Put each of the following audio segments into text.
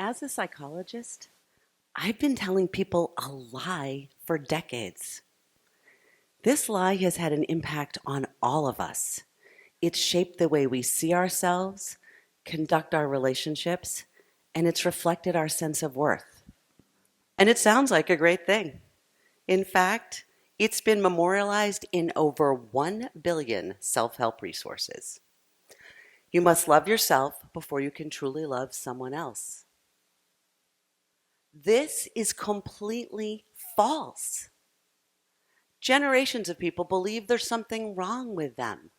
As a psychologist, I've been telling people a lie for decades. This lie has had an impact on all of us. It's shaped the way we see ourselves, conduct our relationships, and it's reflected our sense of worth. And it sounds like a great thing. In fact, it's been memorialized in over 1 billion self-help resources. You must love yourself before you can truly love someone else. This is completely false. Generations of people believe there's something wrong with them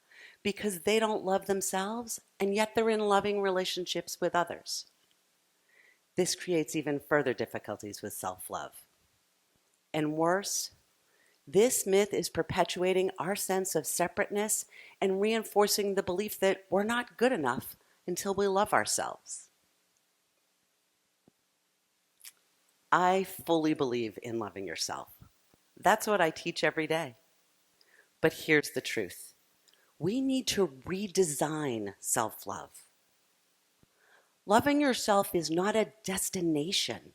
because they don't love themselves, and yet they're in loving relationships with others. This creates even further difficulties with self-love. And worse, this myth is perpetuating our sense of separateness and reinforcing the belief that we're not good enough until we love ourselves. I fully believe in loving yourself. That's what I teach every day. But here's the truth. We need to redesign self-love. Loving yourself is not a destination.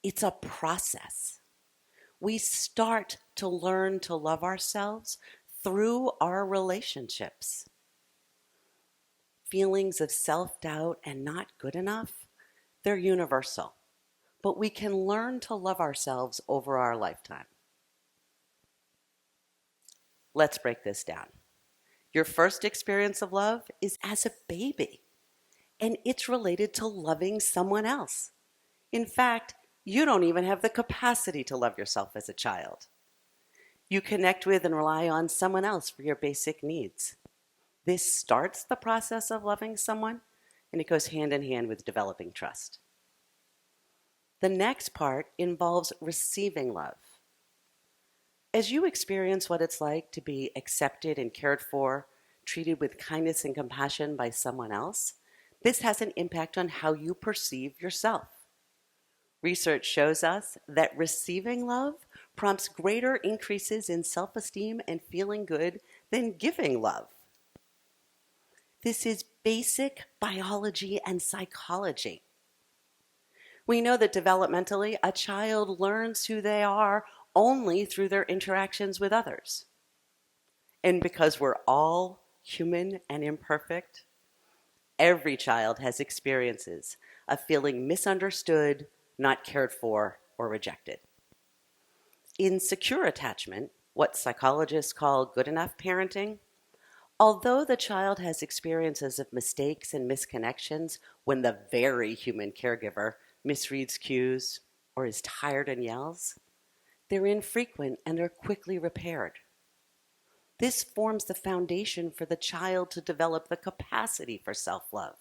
It's a process. We start to learn to love ourselves through our relationships. Feelings of self-doubt and not good enough, they're universal. But we can learn to love ourselves over our lifetime. Let's break this down. Your first experience of love is as a baby, and it's related to loving someone else. In fact, you don't even have the capacity to love yourself as a child. You connect with and rely on someone else for your basic needs. This starts the process of loving someone, and it goes hand in hand with developing trust. The next part involves receiving love. As you experience what it's like to be accepted and cared for, treated with kindness and compassion by someone else, this has an impact on how you perceive yourself. Research shows us that receiving love prompts greater increases in self-esteem and feeling good than giving love. This is basic biology and psychology. We know that developmentally, a child learns who they are only through their interactions with others. And because we're all human and imperfect, every child has experiences of feeling misunderstood, not cared for, or rejected. In secure attachment, what psychologists call good enough parenting, although the child has experiences of mistakes and misconnections when the very human caregiver misreads cues or is tired and yells, they're infrequent and are quickly repaired. This forms the foundation for the child to develop the capacity for self-love,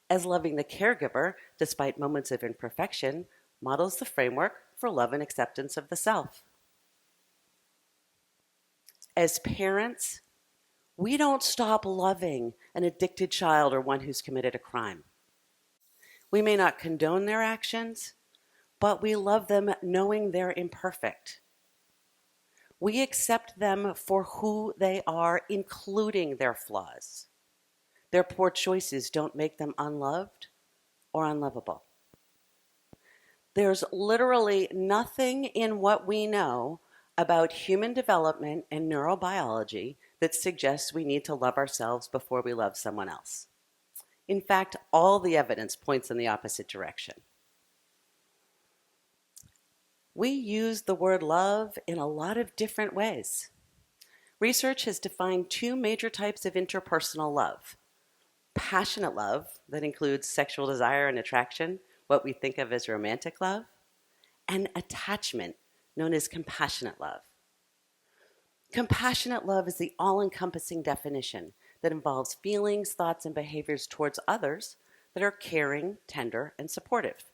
as loving the caregiver, despite moments of imperfection, models the framework for love and acceptance of the self. As parents, we don't stop loving an addicted child or one who's committed a crime. We may not condone their actions, but we love them knowing they're imperfect. We accept them for who they are, including their flaws. Their poor choices don't make them unloved or unlovable. There's literally nothing in what we know about human development and neurobiology that suggests we need to love ourselves before we love someone else. In fact, all the evidence points in the opposite direction. We use the word love in a lot of different ways. Research has defined 2 major types of interpersonal love. Passionate love, that includes sexual desire and attraction, what we think of as romantic love, and attachment, known as compassionate love. Compassionate love is the all-encompassing definition that involves feelings, thoughts, and behaviors towards others that are caring, tender, and supportive.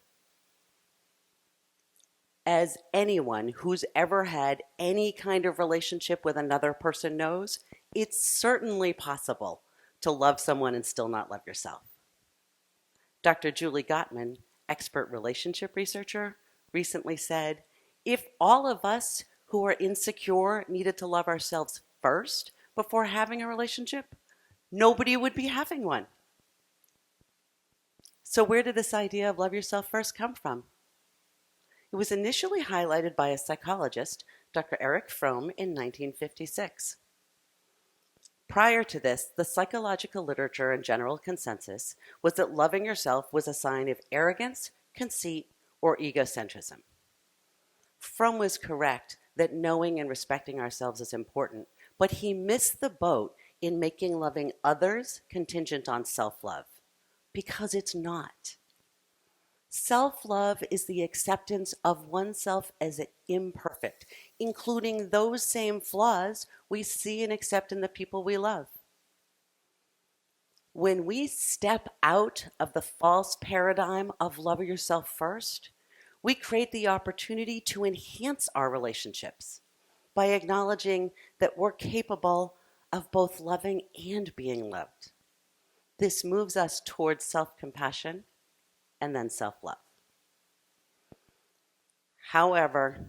As anyone who's ever had any kind of relationship with another person knows, it's certainly possible to love someone and still not love yourself. Dr. Julie Gottman, expert relationship researcher, recently said, if all of us who are insecure needed to love ourselves first before having a relationship, nobody would be having one. So where did this idea of love yourself first come from? It was initially highlighted by a psychologist, Dr. Erich Fromm, in 1956. Prior to this, the psychological literature and general consensus was that loving yourself was a sign of arrogance, conceit, or egocentrism. Fromm was correct that knowing and respecting ourselves is important, but he missed the boat in making loving others contingent on self-love, because it's not. Self-love is the acceptance of oneself as imperfect, including those same flaws we see and accept in the people we love. When we step out of the false paradigm of love yourself first, we create the opportunity to enhance our relationships by acknowledging that we're capable of both loving and being loved. This moves us towards self-compassion and then self-love. However,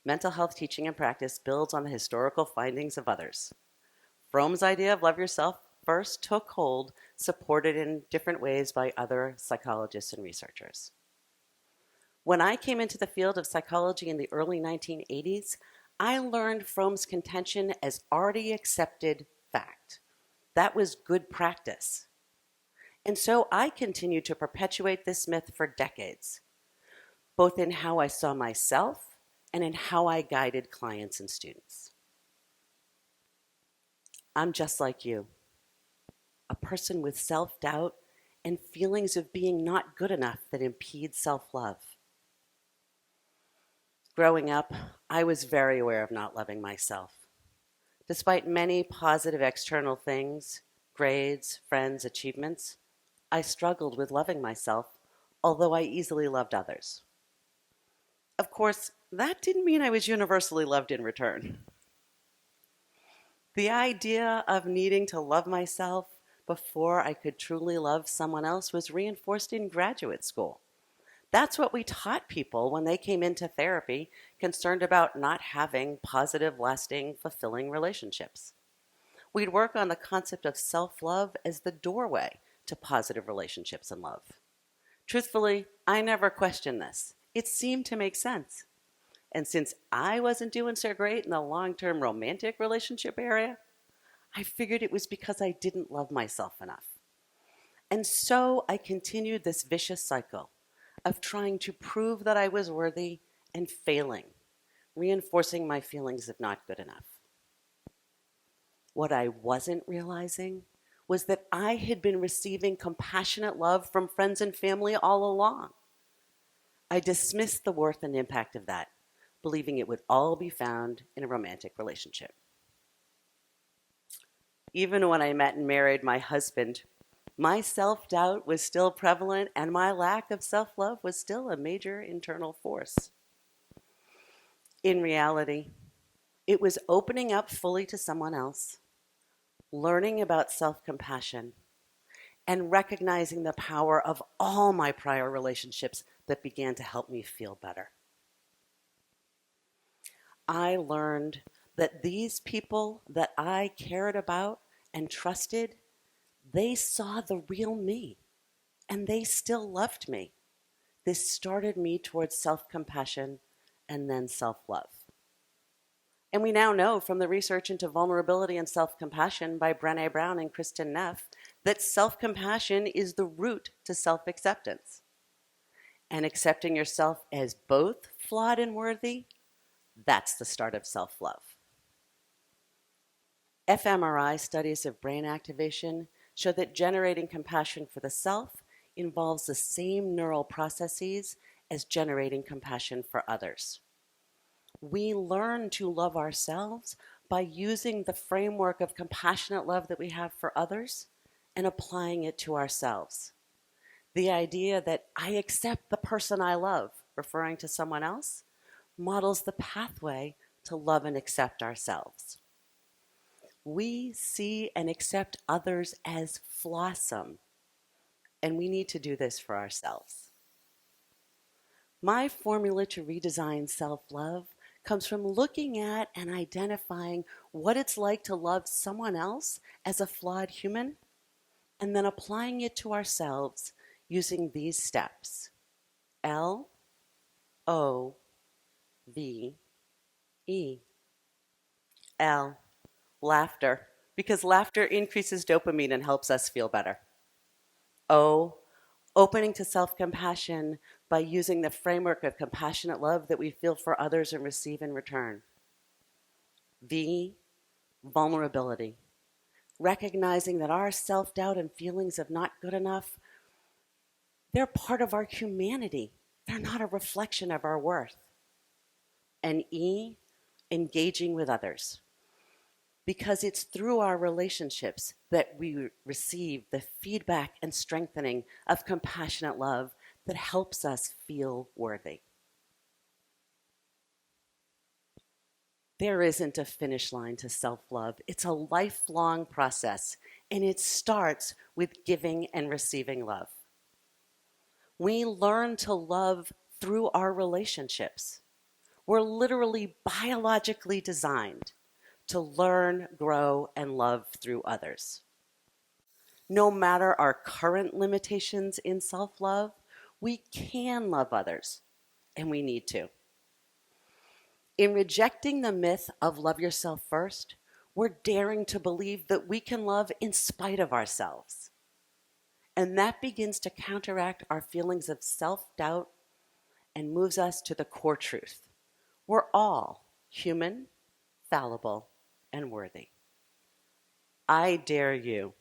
mental health teaching and practice builds on the historical findings of others. Fromm's idea of love yourself first took hold, supported in different ways by other psychologists and researchers. When I came into the field of psychology in the early 1980s, I learned Fromm's contention as already accepted fact. That was good practice. And so I continued to perpetuate this myth for decades, both in how I saw myself and in how I guided clients and students. I'm just like you, a person with self-doubt and feelings of being not good enough that impede self-love. Growing up, I was very aware of not loving myself. Despite many positive external things, grades, friends, achievements, I struggled with loving myself, although I easily loved others. Of course, that didn't mean I was universally loved in return. The idea of needing to love myself before I could truly love someone else was reinforced in graduate school. That's what we taught people when they came into therapy, concerned about not having positive, lasting, fulfilling relationships. We'd work on the concept of self-love as the doorway to positive relationships and love. Truthfully, I never questioned this. It seemed to make sense. And since I wasn't doing so great in the long-term romantic relationship area, I figured it was because I didn't love myself enough. And so I continued this vicious cycle of trying to prove that I was worthy and failing, reinforcing my feelings of not good enough. What I wasn't realizing was that I had been receiving compassionate love from friends and family all along. I dismissed the worth and impact of that, believing it would all be found in a romantic relationship. Even when I met and married my husband, my self-doubt was still prevalent and my lack of self-love was still a major internal force. In reality, it was opening up fully to someone else, learning about self-compassion, and recognizing the power of all my prior relationships that began to help me feel better. I learned that these people that I cared about and trusted, they saw the real me, and they still loved me. This started me towards self-compassion and then self-love. And we now know from the research into vulnerability and self-compassion by Brené Brown and Kristin Neff that self-compassion is the root to self-acceptance. And accepting yourself as both flawed and worthy, that's the start of self-love. fMRI studies of brain activation show that generating compassion for the self involves the same neural processes as generating compassion for others. We learn to love ourselves by using the framework of compassionate love that we have for others and applying it to ourselves. The idea that I accept the person I love, referring to someone else, models the pathway to love and accept ourselves. We see and accept others as flawsome, and we need to do this for ourselves. My formula to redesign self-love comes from looking at and identifying what it's like to love someone else as a flawed human, and then applying it to ourselves using these steps. L-O-V-E. L, laughter, because laughter increases dopamine and helps us feel better. O, opening to self-compassion by using the framework of compassionate love that we feel for others and receive in return. V, vulnerability, recognizing that our self-doubt and feelings of not good enough, they're part of our humanity. They're not a reflection of our worth. And E, engaging with others, because it's through our relationships that we receive the feedback and strengthening of compassionate love that helps us feel worthy. There isn't a finish line to self-love. It's a lifelong process, and it starts with giving and receiving love. We learn to love through our relationships. We're literally biologically designed to learn, grow, and love through others. No matter our current limitations in self-love, we can love others, and we need to. In rejecting the myth of love yourself first, we're daring to believe that we can love in spite of ourselves. And that begins to counteract our feelings of self-doubt and moves us to the core truth. We're all human, fallible, and worthy. I dare you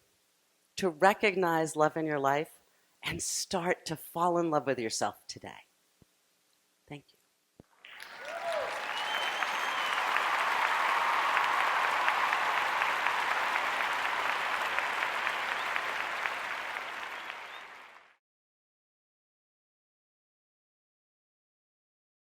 to recognize love in your life and start to fall in love with yourself today.